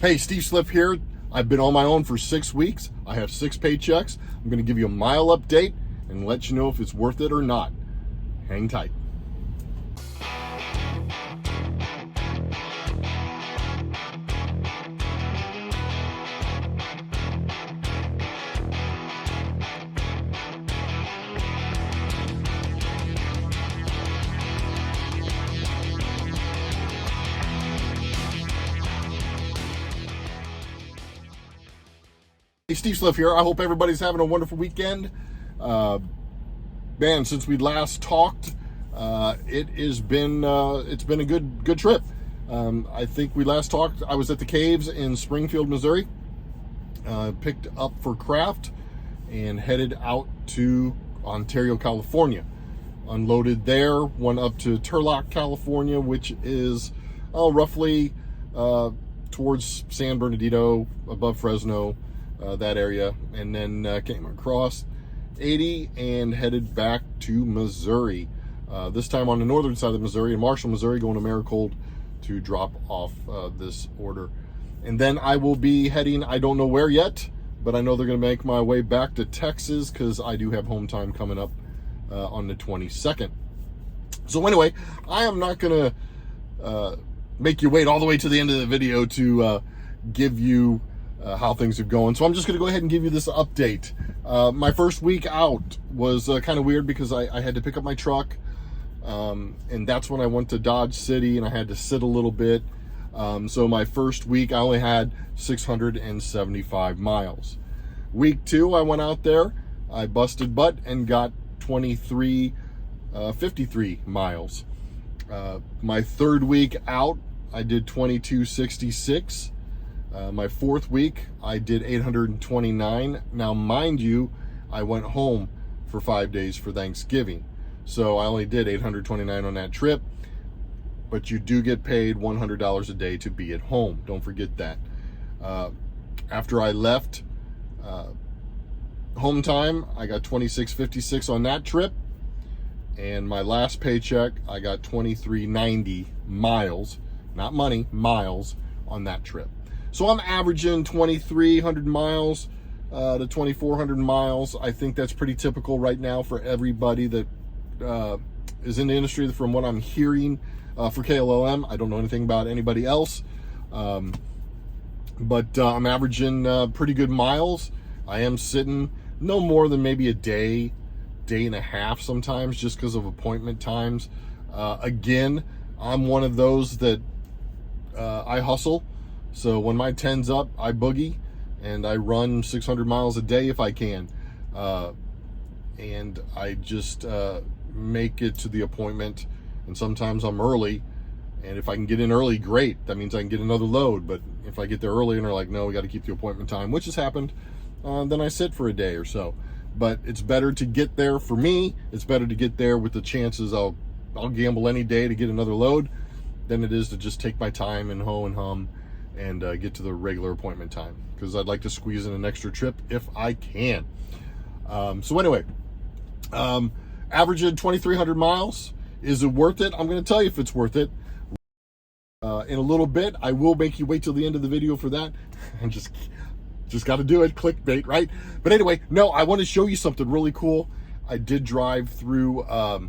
Hey, Steve Slip here. I've been on my own for 6 weeks. I have 6 paychecks. I'm going to give you a mile update and let you know if it's worth it or not. Hang tight. Hey, Steve Slip here. I hope everybody's having a wonderful weekend. Man, since we last talked, it's been a good trip. I think we last talked, I was at the caves in Springfield, Missouri, picked up for craft and headed out to Ontario, California. Unloaded there, went up to Turlock, California, which is roughly towards San Bernardino, above Fresno, that area, and then came across 80 and headed back to Missouri. This time on the northern side of Missouri, in Marshall, Missouri, going to Maricold to drop off this order. And then I will be heading, I don't know where yet, but I know they're going to make my way back to Texas because I do have home time coming up on the 22nd. So anyway, I am not going to make you wait all the way to the end of the video to give you how things are going. So I'm just going to go ahead and give you this update. My first week out was kind of weird because I had to pick up my truck, and that's when I went to Dodge City and I had to sit a little bit. So my first week I only had 675 miles. Week 2 I went out there, I busted butt and got 53 miles. My third week out I did 2266. My fourth week, I did 829. Now, mind you, I went home for 5 days for Thanksgiving. So I only did 829 on that trip, but you do get paid $100 a day to be at home. Don't forget that. After I left home time, I got 2656 on that trip. And my last paycheck, I got 2390 miles, not money, miles on that trip. So I'm averaging 2,300 miles to 2,400 miles. I think that's pretty typical right now for everybody that is in the industry from what I'm hearing for KLLM. I don't know anything about anybody else, but I'm averaging pretty good miles. I am sitting no more than maybe a day and a half sometimes just because of appointment times. Again, I'm one of those that I hustle. So when my 10's up, I boogie and I run 600 miles a day if I can. And I just make it to the appointment. And sometimes I'm early. And if I can get in early, great. That means I can get another load. But if I get there early and they're like, no, we got to keep the appointment time, which has happened, then I sit for a day or so. But it's better to get there for me. It's better to get there with the chances I'll gamble any day to get another load than it is to just take my time and hoe and hum and get to the regular appointment time, because I'd like to squeeze in an extra trip if I can. So anyway, averaging 2,300 miles. Is it worth it? I'm going to tell you if it's worth it. In a little bit, I will make you wait till the end of the video for that. I'm just got to do it. Clickbait, right? But anyway, no, I want to show you something really cool. I did drive through a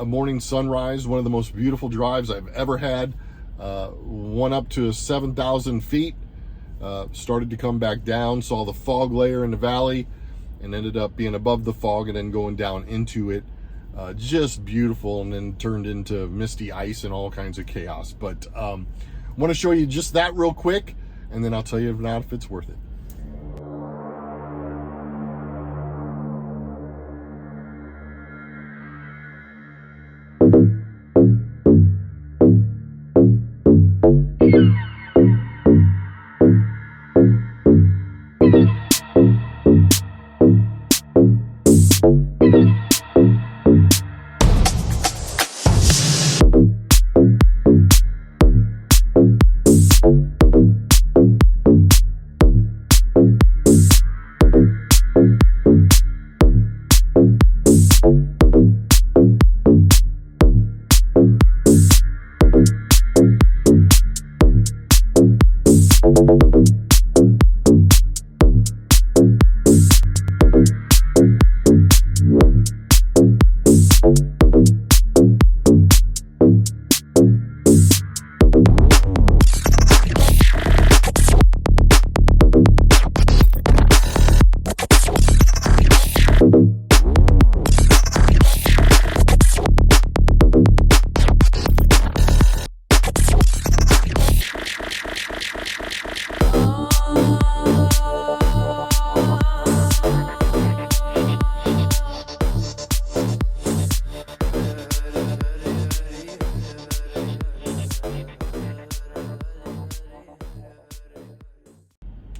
morning sunrise, one of the most beautiful drives I've ever had. Went up to 7,000 feet, started to come back down, saw the fog layer in the valley, and ended up being above the fog and then going down into it. Just beautiful, and then turned into misty ice and all kinds of chaos. But I want to show you just that real quick, and then I'll tell you if it's worth it.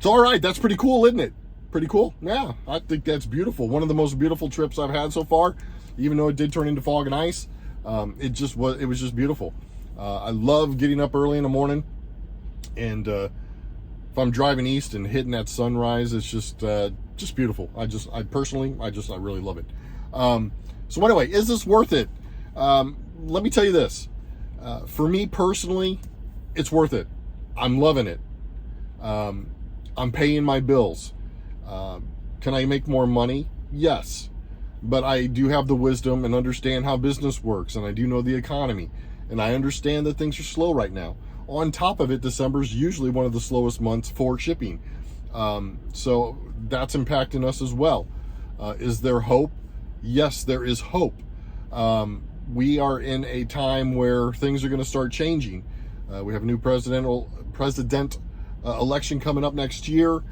So, all right, that's pretty cool, isn't it? Pretty cool. Yeah, I think that's beautiful. One of the most beautiful trips I've had so far, even though it did turn into fog and ice. It was just beautiful. I love getting up early in the morning, and if I'm driving east and hitting that sunrise, it's just beautiful. I really love it. So anyway, is this worth it? Let me tell you this. For me personally, it's worth it. I'm loving it. I'm paying my bills. Can I make more money? Yes. But I do have the wisdom and understand how business works, and I do know the economy, and I understand that things are slow right now. On top of it, December is usually one of the slowest months for shipping. So that's impacting us as well. Is there hope? Yes, there is hope. We are in a time where things are going to start changing. We have a new president election coming up next year.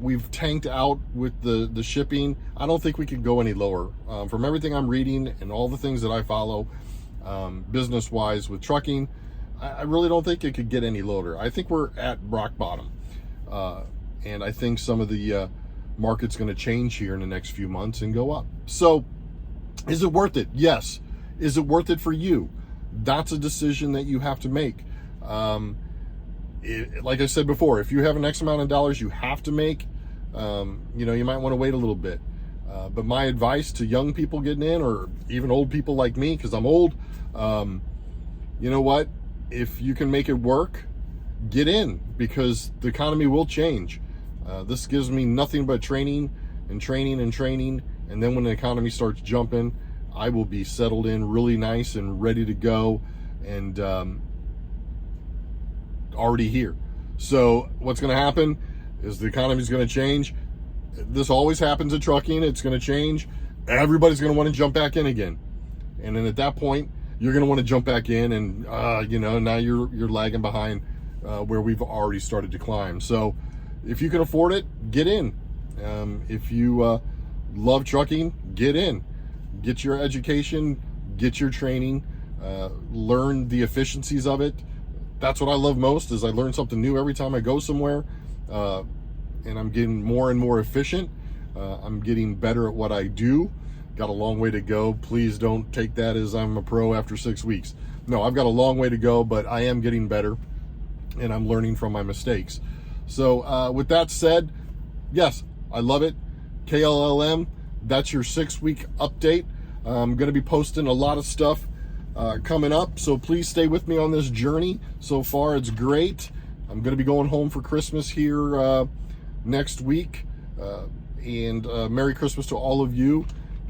We've tanked out with the shipping. I don't think we could go any lower. From everything I'm reading and all the things that I follow, business-wise with trucking, I really don't think it could get any lower. I think we're at rock bottom. And I think some of the market's going to change here in the next few months and go up. So is it worth it? Yes. Is it worth it for you? That's a decision that you have to make. Like I said before, if you have an X amount of dollars you have to make, you might want to wait a little bit. But my advice to young people getting in, or even old people like me, because I'm old, you know what? If you can make it work, get in, because the economy will change. This gives me nothing but training and training and training. And then when the economy starts jumping, I will be settled in really nice and ready to go, and already here. So what's going to happen is the economy is going to change. This always happens in trucking. It's going to change. Everybody's going to want to jump back in again. And then at that point, you're going to want to jump back in, and now you're lagging behind where we've already started to climb. So if you can afford it, get in. If you love trucking, get in. Get your education, get your training, learn the efficiencies of it. That's what I love most, is I learn something new every time I go somewhere, and I'm getting more and more efficient. I'm getting better at what I do. Got a long way to go. Please don't take that as I'm a pro after 6 weeks. No, I've got a long way to go, but I am getting better, and I'm learning from my mistakes. So with that said, yes, I love it. KLLM, that's your 6-week update. I'm going to be posting a lot of stuff coming up, so please stay with me on this journey. So far, it's great. I'm going to be going home for Christmas here next week, and Merry Christmas to all of you,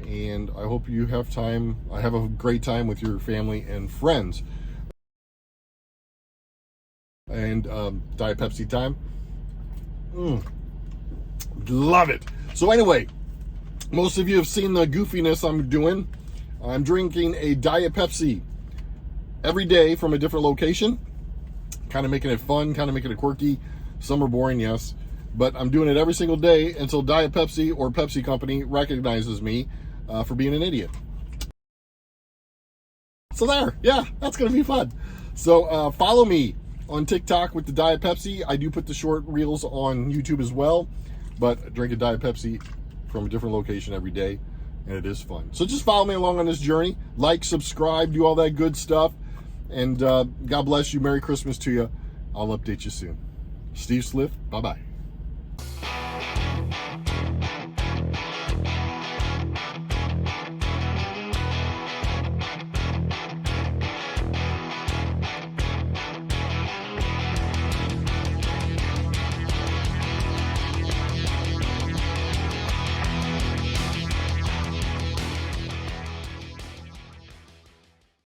and I hope you have a great time with your family and friends. And Diet Pepsi time. Love it. So anyway, most of you have seen the goofiness I'm doing. I'm drinking a Diet Pepsi every day from a different location, kind of making it fun, kind of making it quirky. Some are boring, yes, but I'm doing it every single day until Diet Pepsi or Pepsi Company recognizes me for being an idiot. So there, yeah, that's going to be fun. So follow me on TikTok with the Diet Pepsi. I do put the short reels on YouTube as well, but I drink a Diet Pepsi from a different location every day, and it is fun. So just follow me along on this journey. Like, subscribe, do all that good stuff, and God bless you. Merry Christmas to you. I'll update you soon. Steve Sliff, bye-bye.